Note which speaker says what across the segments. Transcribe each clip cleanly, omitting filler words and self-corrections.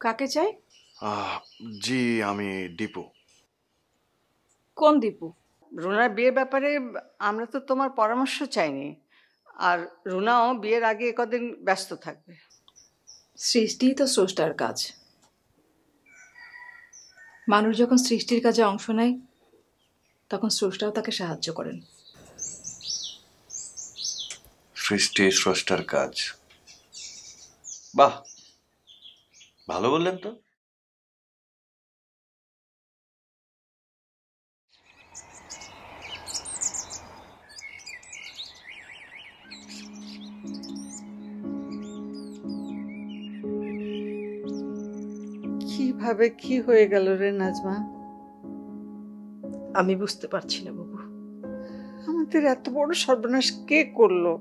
Speaker 1: কাকে চাই?
Speaker 2: জি, আমি দীপু।
Speaker 1: কোন দীপু?
Speaker 3: রুনার বিয়ের ব্যাপারে আমরা তো তোমার পরামর্শ চাইনি, আর রুনাও বিয়ের আগে কদিন ব্যস্ত থাকবে।
Speaker 1: সৃষ্টিই তো স্রষ্টার কাজ। মানুষ যখন সৃষ্টির কাজে অংশ নেয় তখন স্রষ্টাও তাকে সাহায্য করেন।
Speaker 2: সৃষ্টি স্রষ্টার কাজ, বাহ, ভালো বললেন তো।
Speaker 3: কিভাবে কি হয়ে গেল রে নাজমা?
Speaker 4: আমি বুঝতে পারছি না বাবু।
Speaker 3: আমাদের এত বড় সর্বনাশ কে করলো?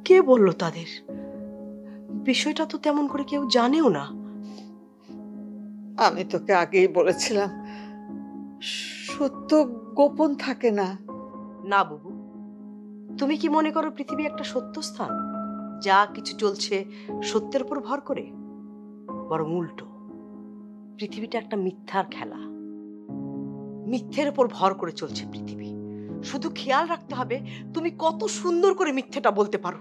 Speaker 4: কে বলল তাদের? বিষয়টা তো তেমন করে কেউ জানেও না।
Speaker 3: আমি তোকে আগেই বলেছিলাম, সত্য গোপন থাকে না।
Speaker 4: না বাবু, তুমি কি মনে করো পৃথিবী একটা সত্য স্থান, যা কিছু চলছে সত্যের উপর ভর করে? বরং উল্টো, পৃথিবীটা একটা মিথ্যার খেলা। মিথ্যের উপর ভর করে চলছে পৃথিবী। শুধু খেয়াল রাখতে হবে তুমি কত সুন্দর করে মিথ্যেটা বলতে পারো।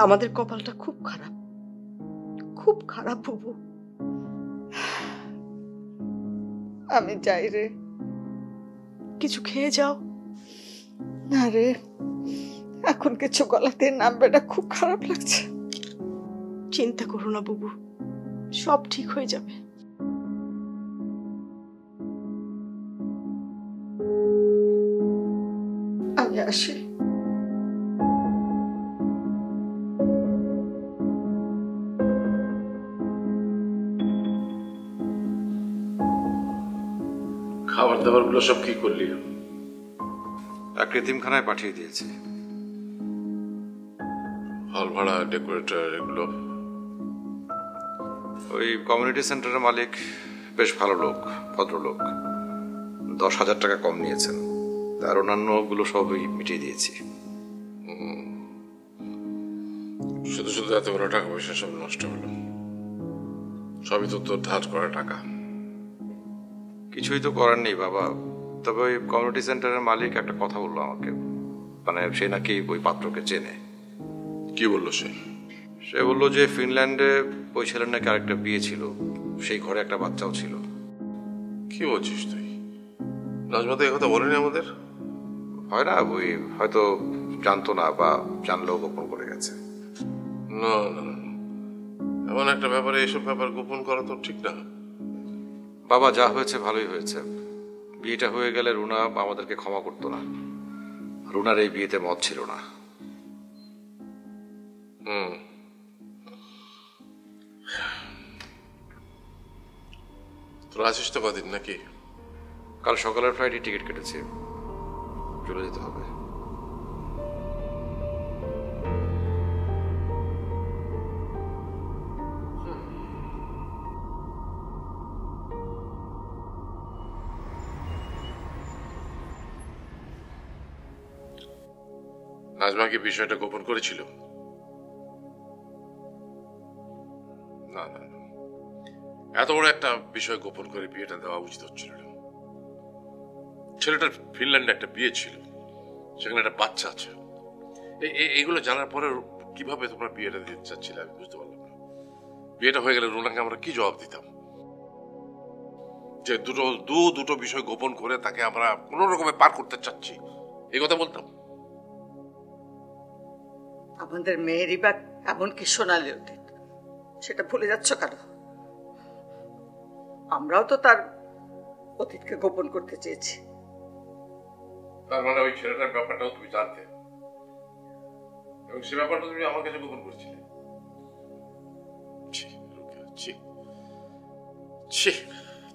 Speaker 4: আমাদের কপালটা খুব খারাপ, খুব খারাপ বাবু।
Speaker 3: আমি যাই রে।
Speaker 4: কিছু খেয়ে যাও।
Speaker 3: না রে, এখন কিছু গলাতে নামবে না, খুব খারাপ লাগছে।
Speaker 4: চিন্তা করো না বাবু, সব ঠিক হয়ে যাবে।
Speaker 3: আমি আসি।
Speaker 5: খাবার দাবার গুলো সব কি করলি?
Speaker 2: এক এতিমখানায় পাঠিয়ে দিয়েছি।
Speaker 5: হল ভাড়া, ডেকোরেটর, এগুলো?
Speaker 2: ওই কমিউনিটি সেন্টারের মালিক বেশ ভালো লোক, ভদ্রলোক, 10,000 টাকা কম নিয়েছেন। তার অন্যান্যগুলো সবই মিটিয়ে দিয়েছি।
Speaker 5: শুধু শুধু এত বড় টাকা পয়সা সব নষ্ট হলো। সবই তো তোর ধার করা টাকা।
Speaker 2: কিছুই তো করার নেই বাবা। তবে ওই কমিউনিটি সেন্টারের মালিক একটা কথা বললো আমাকে, মানে সে নাকি ওই পাত্রকে চেনে।
Speaker 5: কি বললো সে?
Speaker 2: সে বললো যে ফিনল্যান্ডে ওই ছেলের নাকি আরেকটা বিয়ে ছিল, সেই ঘরে একটা বাচ্চাও ছিল।
Speaker 5: কি বলছিস তুই? নাজমা তো এই কথা বলেনি আমাদের।
Speaker 2: হয় না, ওই হয়তো জানতো না, বা জানলেও গোপন করে গেছে।
Speaker 5: না না না, এমন একটা ব্যাপারে এইসব ব্যাপার গোপন করা তো ঠিক না।
Speaker 2: বাবা, যা হয়েছে ভালোই হয়েছে। বিয়েটা হয়ে গেলে রুনা আমাদেরকে ক্ষমা করতো না। রুনার এই বিয়েতে মত ছিল না।
Speaker 5: তোরা আছিস তো কদিন নাকি?
Speaker 2: কাল সকালের ফ্লাইটে টিকিট কেটেছি, চলে যেতে হবে।
Speaker 5: নাজমা কি বিষয়টা গোপন করেছিল? না না না, এত বড় একটা বিষয় গোপন করে বিয়েটা দেওয়া উচিত হচ্ছিল না। ছেলেটার ফিনল্যান্ডে একটা বিয়ে ছিল, সেখানে একটা বাচ্চা আছে। এইগুলো জানার পরে কিভাবে তোমরা বিয়েটা দিতে চাচ্ছিলে আমি বুঝতে পারলাম না। বিয়েটা হয়ে গেলে রুনাকে আমরা কি জবাব দিতাম? যে দুটো বিষয় গোপন করে তাকে আমরা কোন রকমে পার করতে চাচ্ছি, এই কথা বলতাম?
Speaker 3: আমাদের মেয়েরই বা এমন কি সোনালি অতীত, সেটা ভুলে যাচ্ছ কেন? আমরাও তো তার অতীতকে গোপন করতে চেয়েছি।
Speaker 5: তার মানে ওই ছেলেটার ব্যাপারটাও তুমি জানতে, এবং সে ব্যাপারটা তুমি আমার কাছে গোপন করেছিলে।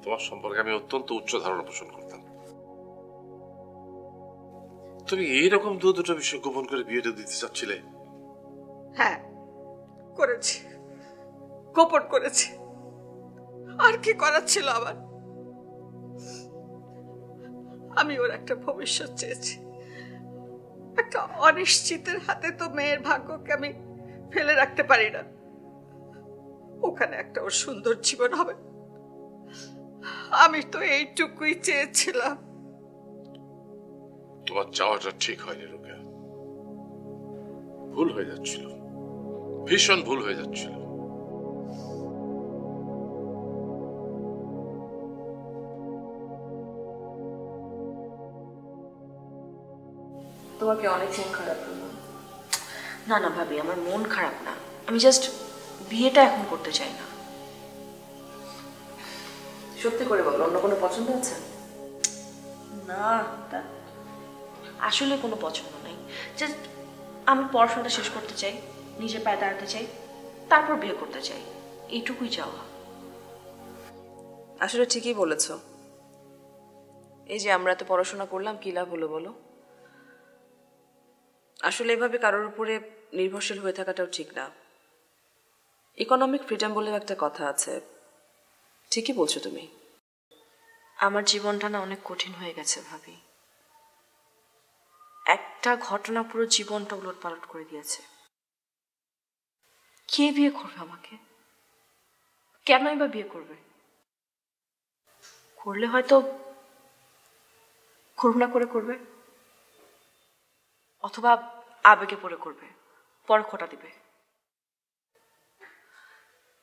Speaker 5: তোমার সম্পর্কে আমি অত্যন্ত উচ্চ ধারণা পোষণ করতাম। তুমি এইরকম দুটো বিষয় গোপন করে বিয়েটা দিতে চাচ্ছিলে?
Speaker 3: হ্যাঁ, করেছি, গোপন করেছি। আর কি করার ছিল আবার? আমি ওর একটা ভবিষ্যৎ চেয়েছি, একটা অনিশ্চিতের হাতে তো মেয়ের ভাগ্যকে আমি ফেলে রাখতে পারি না। ওখানে একটা ওর সুন্দর জীবন হবে, আমি তো এইটুকুই চেয়েছিলাম।
Speaker 5: তোমার চাওয়াটা ঠিক হয়নি রোকেয়া, ভুল হয়ে যাচ্ছিল, ভীষণ ভুল হয়ে যাচ্ছিল।
Speaker 6: তোমার কি অনেক মন খারাপ? না না ভাবি, আমার মন খারাপ না, আমি জাস্ট বিয়েটা এখন করতে চাই না। সত্যি করে বলো, অন্য কোনো পছন্দ আছে? না, আসলে কোনো পছন্দ নেই, জাস্ট আমি পড়াশোনাটা শেষ করতে চাই, নিজের পায়ে দাঁড়াতে চাই, তারপর বিয়ে করতে চাই, এইটুকুই চাওয়া। আসলে ঠিকই বলেছ, এই যে আমরা এত পড়াশোনা করলাম, কি লাভ হলো বলো? আসলে এভাবে কারোর উপরে নির্ভরশীল হয়ে থাকাটাও ঠিক না। ইকোনমিক ফ্রিডম বলে একটা কথা আছে, ঠিকই বলছো তুমি। আমার জীবনটা না অনেক কঠিন হয়ে গেছে ভাবি, একটা ঘটনা পুরো জীবনটা উলটপালট করে দিয়েছে। কে বিয়ে করবে আমাকে? কেনই বা বিয়ে করবে? করলে হয়তো করুণা করে করবে, অথবা আবেগে পড়ে করবে, পরে খোটা দিবে।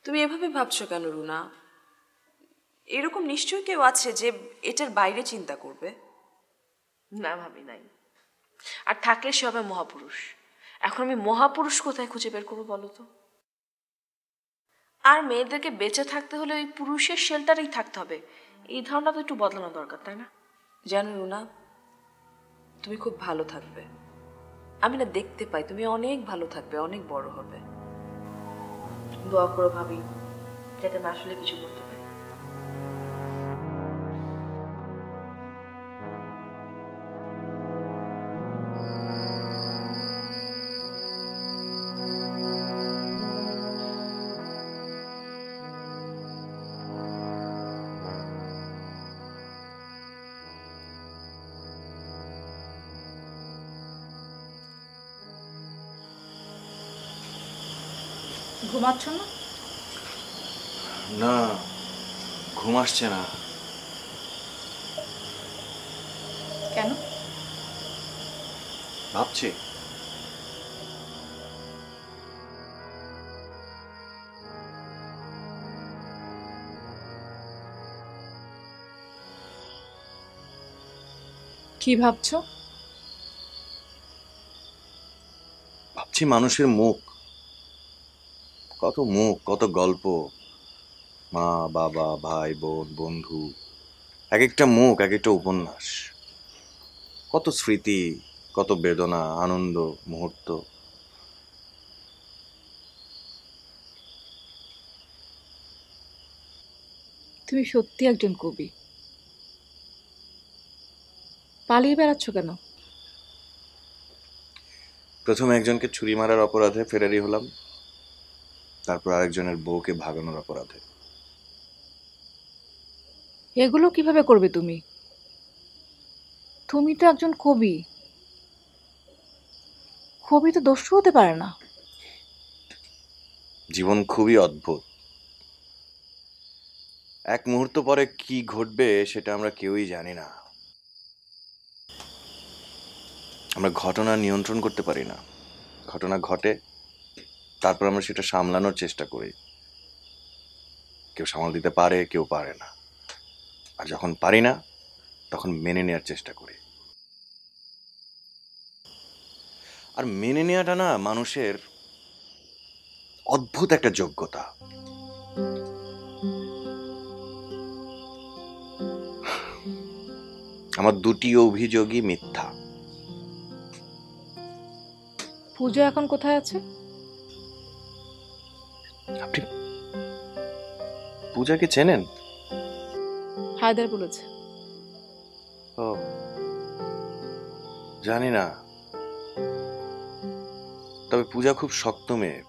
Speaker 6: তুমি এভাবে ভাবছো কেন রুনা? এরকম নিশ্চয়ই কেউ আছে যে এটার বাইরে চিন্তা করবে। না ভাবি, নাই। আর থাকলে সে হবে মহাপুরুষ। এখন আমি মহাপুরুষ কোথায় খুঁজে বের করবো বলো তো? আর মেয়েদেরকে বেঁচে থাকতে হলে ওই পুরুষের শেল্টারেই থাকতে হবে, এই ধারণা তো একটু বদলানো দরকার, তাই না? জানো রুনা, তুমি খুব ভালো থাকবে, আমি না দেখতে পাই তুমি অনেক ভালো থাকবে, অনেক বড় হবে। দোয়া করো ভাবি, যাতে আমি আসলে কিছু করতে পারি।
Speaker 1: ঘুমাচ্ছ না?
Speaker 7: না, ঘুম আসছে না।
Speaker 1: কেন?
Speaker 7: ভাবছি।
Speaker 1: কি ভাবছো?
Speaker 7: ভাবছি মানুষের মুখ, কত মুখ, কত গল্প, মা বাবা ভাই বোন বন্ধু, এক একটা মুখ এক একটা উপন্যাস, কত স্মৃতি, কত বেদনা, আনন্দ মুহূর্ত।
Speaker 1: তুমি সত্যি একজন কবি। পালিয়ে বেড়াচ্ছ কেন?
Speaker 7: প্রথমে একজনকে ছুরি মারার অপরাধে ফেরারি হলাম, তারপর আরেকজনের বউকে ভাগানোর অপরাধে।
Speaker 1: এগুলো কিভাবে করবে তুমি? তুমি তো একজন কবি, কবি তো দস্যু হতে পারে না।
Speaker 7: জীবন খুবই অদ্ভুত, এক মুহূর্ত পরে কি ঘটবে সেটা আমরা কেউই জানি না। আমরা ঘটনা নিয়ন্ত্রণ করতে পারি না, ঘটনা ঘটে, তারপর আমরা সেটা সামলানোর চেষ্টা করি। কেউ সামাল দিতে পারে, কেউ পারে না। আর যখন পারি না, তখন মেনে নেওয়ার চেষ্টা করি। আর মেনে নেওয়াটা না মানুষের অদ্ভুত একটা যোগ্যতা। আমার দুটি অভিযোগই মিথ্যা।
Speaker 1: পূজা এখন কোথায় আছে?
Speaker 7: আপনি পূজাকে চেনেন?
Speaker 1: হায়দার বলেছে।
Speaker 7: ও, জানি না, তবে পূজা খুব শক্ত মেয়ে।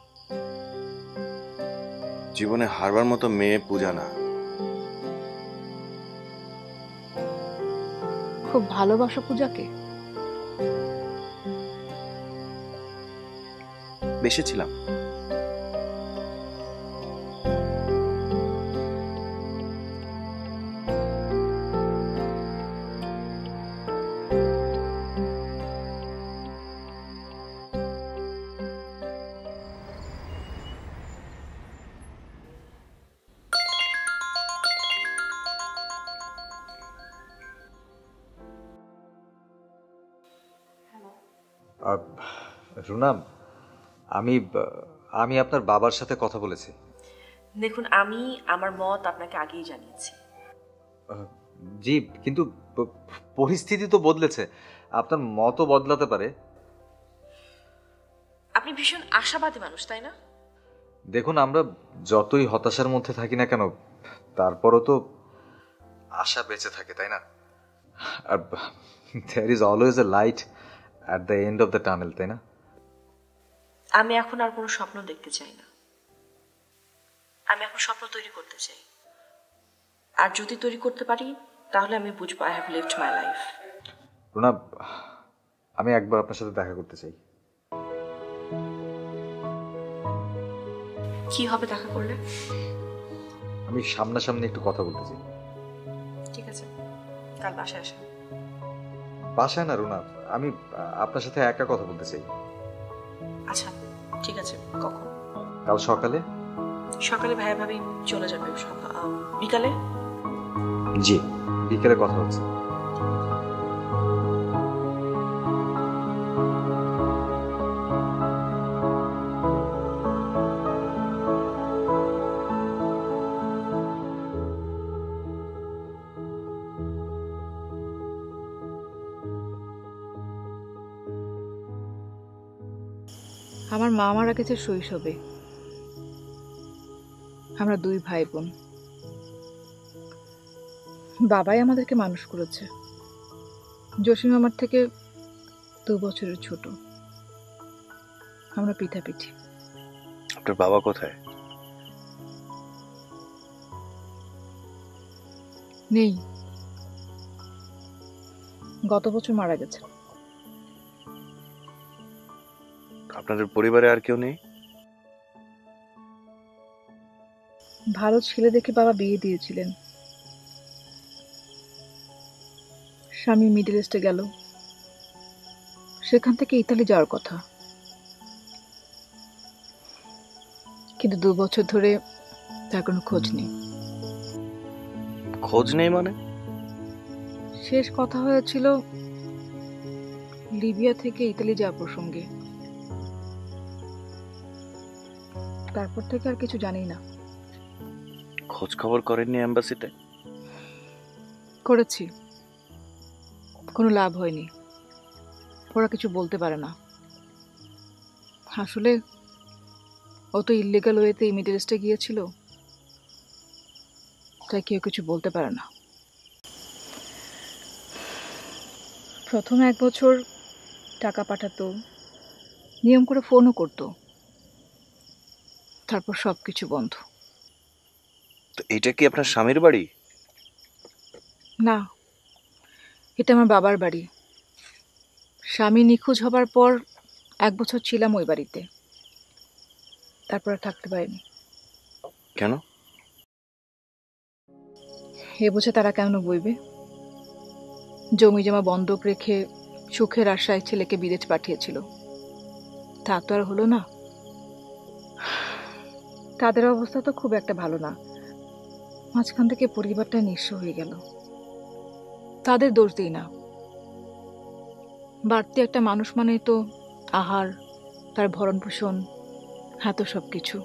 Speaker 7: জীবনে হারবার মতো মেয়ে পূজা না।
Speaker 1: খুব ভালোবাসো পূজাকে?
Speaker 7: বেসেছিলাম।
Speaker 8: রুনা, আমি আমি আপনার বাবার সাথে কথা বলেছি।
Speaker 6: দেখুন, আমি আমার মত আপনাকে আগেই জানিয়েছি।
Speaker 8: জি, কিন্তু পরিস্থিতি তো বদলেছে, আপনার মতও বদলাতে পারে।
Speaker 6: আপনি ভীষণ আশাবাদী মানুষ, তাই না?
Speaker 8: দেখুন, আমরা যতই হতাশার মধ্যে থাকি না কেন, তারপরও তো আশা বেঁচে থাকে, তাই না? আর there is always a light at the end of the tunnel, তাই না?
Speaker 6: আমি এখন আর কোনো স্বপ্ন দেখতে চাই না। আমি এখন স্বপ্ন তৈরি করতে চাই। আর যদি তৈরি করতে পারি তাহলে আমি বুঝবো I have lived my life.
Speaker 8: Runa, আমি একবার আপনার সাথে দেখা করতে চাই।
Speaker 6: কি হবে দেখা করলে?
Speaker 8: আমি সামনাসামনি একটু কথা বলতে চাই।
Speaker 6: ঠিক আছে, কাল বাসায় আসেন।
Speaker 8: বাসায় না রুনা, আমি আপনার সাথে একা কথা বলতে চাই।
Speaker 6: আচ্ছা ঠিক আছে, কখন?
Speaker 8: কাল সকালে।
Speaker 6: সকালে ভাইয়া ভাবি চলে যাবে, বিকালে?
Speaker 8: জি, বিকেলে কথা হচ্ছে।
Speaker 1: আমার মা মারা গেছে শৈশবে। আমরা 2 ভাই বোন। বাবাই আমাদেরকে মানুষ করেছে। জসিম আমার থেকে 2 বছরের ছোট। আমরা পিঠাপিঠি।
Speaker 7: আপনার বাবা কোথায়?
Speaker 1: নেই, গত বছর মারা গেছে।
Speaker 7: আপনাদের পরিবারে আর কেউ নেই?
Speaker 1: ভালো ছেলে দেখে বাবা বিয়ে দিয়েছিলেন। স্বামী মিডল ইস্টে গেল, সেখান থেকে ইতালি যাওয়ার কথা, কিন্তু 2 বছর ধরে তার কোনো খোঁজ নেই।
Speaker 7: খোঁজ নেই মানে?
Speaker 1: শেষ কথা হয়েছিল লিবিয়া থেকে ইতালি যাওয়া প্রসঙ্গে। তারপর থেকে আর কিছু জানি না।
Speaker 7: খোঁজ খবর করেননি এম্বাসিতে?
Speaker 1: করেছি, কোনো লাভ হয়নি। ওরা কিছু বলতে পারে না। আসলে ও তো ইলিগাল ওয়েতে মিডল ইস্টে গিয়েছিল, তাই কেউ কিছু বলতে পারে না। প্রথম 1 বছর টাকা পাঠাতো, নিয়ম করে ফোনও করতো, তারপর সবকিছু বন্ধ।
Speaker 7: তো এটা কি আপনার স্বামীর বাড়ি?
Speaker 1: না, এটা আমার বাবার বাড়ি। স্বামী নিখোঁজ হবার পর 1 বছর ছিলাম ওই বাড়িতে, তারপর আর থাকতে পারিনি।
Speaker 7: কেন?
Speaker 1: এ বোঝা তারা কেন বইবে? জমি জমা বন্ধক রেখে সুখের আশায় ছেলেকে বিদেশ পাঠিয়েছিল, তা তো আর হলো না। তাদের অবস্থা তো খুব একটা ভালো না। মাঝখান থেকে পরিবারটা নিঃস্ব হয়ে গেল। তাদের দোষ দিই না। বাড়তি একটা মানুষ মানে তো আহার, তার ভরণ পোষণ, হ্যাঁ তো সব কিছু।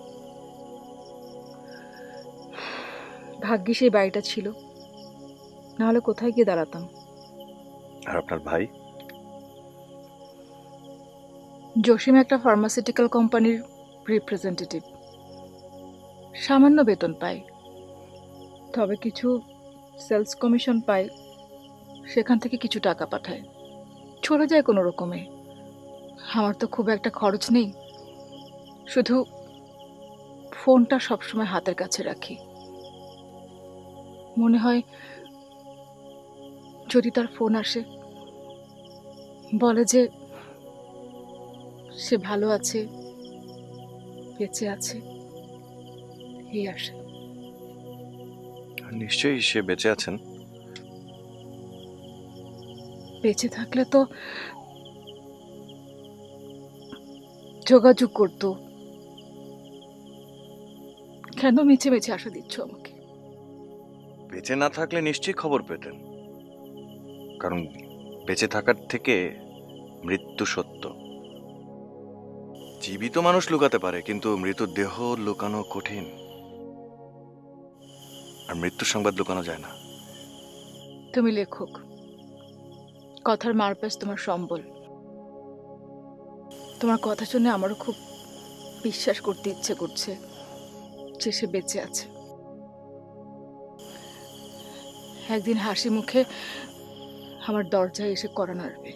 Speaker 1: ভাগ্যে সেই বাড়িটা ছিল, নাহলে কোথায় গিয়ে দাঁড়াতাম।
Speaker 7: আর আপনার ভাই?
Speaker 1: জসিম একটা ফার্মাসিউটিক্যাল কোম্পানির রিপ্রেজেন্টেটিভ। সামান্য বেতন পায়, তবে কিছু সেলস কমিশন পায়, সেখান থেকে কিছু টাকা পাঠায়, চলে যায় কোনো রকমে। আমার তো খুব একটা খরচ নেই, শুধু ফোনটা সবসময় হাতের কাছে রাখি। মনে হয় যদি তার ফোন আসে, বলে যে সে ভালো আছে, বেঁচে আছে এই আশা।
Speaker 7: আর নিশ্চয়ই সে বেঁচে আছেন।
Speaker 1: বেঁচে থাকলে তো যোগাযোগ করতো। কেন মিছে মিছে আশা দিচ্ছ আমাকে?
Speaker 7: বেঁচে না থাকলে নিশ্চয়ই খবর পেতেন, কারণ বেঁচে থাকার থেকে মৃত্যু সত্য। জীবিত মানুষ লুকাতে পারে, কিন্তু মৃত দেহ লুকানো কঠিন, আর মৃত্যুর সংবাদ লুকানো যায় না।
Speaker 1: তুমি লেখক, কথার মারপ্যাচ তোমার সম্বল। তোমার কথা শুনে আমারও খুব বিশ্বাস করতে ইচ্ছে করছে যে সে বেঁচে আছে। একদিন হাসি মুখে আমার দরজায় এসে কড়া নাড়বে,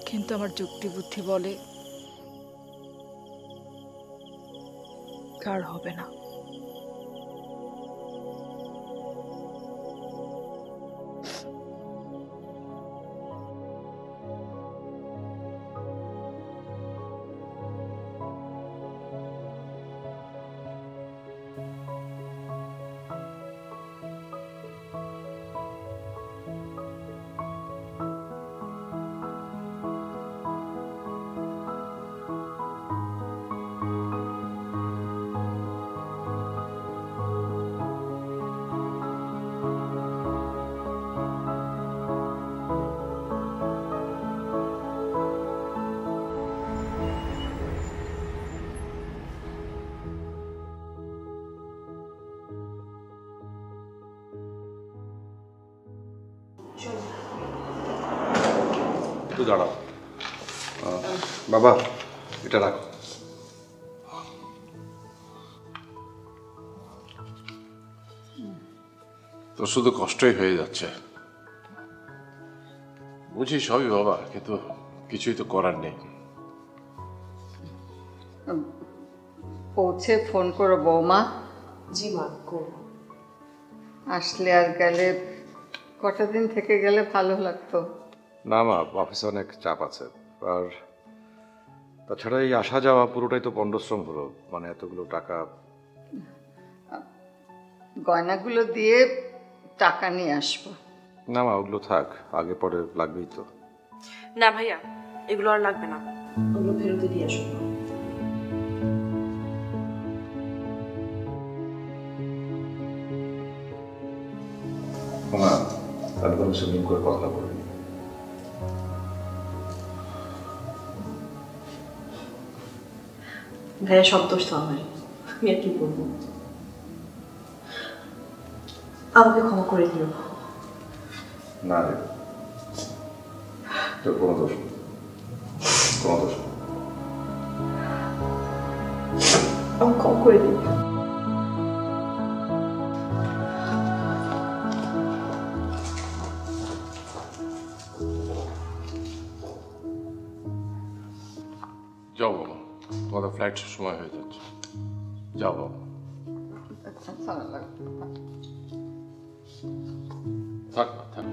Speaker 1: কিন্তু আমার যুক্তি বুদ্ধি বলে কার হবে না।
Speaker 2: একটু দাঁড়াও বাবা, এটা রাখো।
Speaker 5: তো শুধু কষ্টই হয়ে যাচ্ছে। বুঝি সবই বাবা, কিন্তু কিছুই তো করার নেই।
Speaker 3: পৌঁছে ফোন করো বৌমা।
Speaker 6: জি মা, করব।
Speaker 3: আসলে আর গেলে কটা দিন থেকে গেলে ভালো লাগতো।
Speaker 2: না মা, অফিসে অনেক চাপ আছে, আর তাছাড়া এই আসা যাওয়া পুরোটাই তো পণ্ডশ্রম হলো, মানে এতগুলো টাকা।
Speaker 3: গয়নাগুলো দিয়ে টাকা নিয়ে আসবো।
Speaker 2: না মা, ওগুলো থাক, আগে পরে লাগবেই তো।
Speaker 6: না ভাইয়া, এগুলো আর লাগবে না, ওগুলো ফেরত দিয়ে আসো।
Speaker 2: মা, তাহলে কোনো সুইমিং করে কথা বলি।
Speaker 6: ভাইয়া সব দোষ তো আমার, আমি আর কি বলবো। আমাকে ক্ষমা করে দিও।
Speaker 2: না রে, তোর কোনো দোষ নেই, কোনো দোষ নেই।
Speaker 6: আমাকে ক্ষমা করে দিও।
Speaker 5: যাও বাবা, তোমাদের ফ্লাইট সময় হয়ে যাচ্ছে। যাও বাবা। থাক না, থাক।